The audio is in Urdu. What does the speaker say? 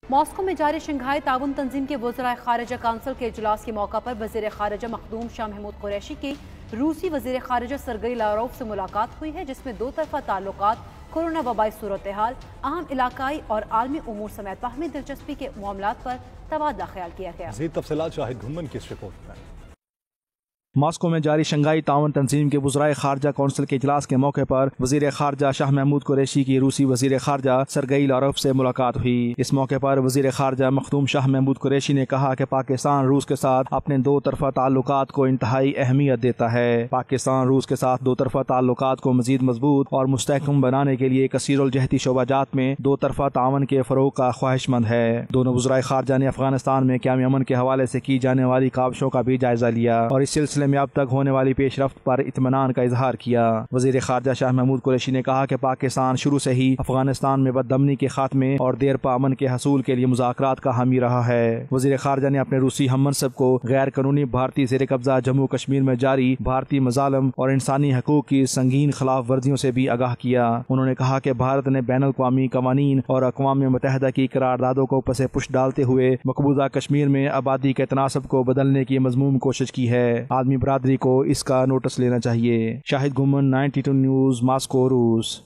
ماسکو میں جاری شنگھائی تعاون تنظیم کے وزرائے خارجہ کونسل کے اجلاس کے موقع پر وزیر خارجہ مخدوم شاہ محمود قریشی کی روسی وزیر خارجہ سرگئی لاروف سے ملاقات ہوئی ہے، جس میں دو طرفہ تعلقات، کورونا وبائی صورتحال، اہم علاقائی اور عالمی امور سمیت باہمی دلچسپی کے معاملات پر تبادلہ خیال کیا گیا۔ مزید تفصیلات شاہد گھمن کی اس رپورٹ میں۔ ماسکو میں جاری شنگھائی تعاون تنظیم کے وزرائے خارجہ کونسل کے اجلاس کے موقع پر وزیر خارجہ شاہ محمود قریشی کی روسی وزیر خارجہ سرگئی لاروف سے ملاقات ہوئی۔ اس موقع پر وزیر خارجہ مخدوم شاہ محمود قریشی نے کہا کہ پاکستان روس کے ساتھ اپنے دو طرفہ تعلقات کو انتہائی اہمیت دیتا ہے۔ پاکستان روس کے ساتھ دو طرفہ تعلقات کو مزید مضبوط اور مستحکم بنانے کے لیے کثیر الجہتی شعبہ جات میں دو طرفہ تعاون کے فروغ کا خواہش مند ہے۔ دونوں وزرائے خارجہ نے افغانستان میں قیام امن کے حوالے سے کی جانے والی کاوشوں کا بھی جائزہ لیا اور اس سلسلے میں اب تک ہونے والی پیش رفت پر اطمینان کا اظہار کیا۔ وزیر خارجہ شاہ محمود قریشی نے کہا کہ پاکستان شروع سے ہی افغانستان میں بدامنی کے خاتمے اور دیرپا امن کے حصول کے لیے مذاکرات کا حامی رہا ہے۔ وزیر خارجہ نے اپنے روسی ہم منصب کو غیر قانونی بھارتی زیر قبضہ جموں کشمیر میں جاری بھارتی مظالم اور انسانی حقوق کی سنگین خلاف ورزیوں سے بھی آگاہ کیا۔ انہوں نے کہا کہ بھارت نے بین الاقوامی قوانین اور اقوام متحدہ کی قراردادوں کو پس پش ڈالتے ہوئے مقبوضہ کشمیر میں آبادی کے تناسب کو بدلنے کی مذموم کوشش کی ہے۔ عالمی برادری کو اس کا نوٹس لینا چاہیے۔ شاہد گھمن، 92 نیوز، ماسکو، روس۔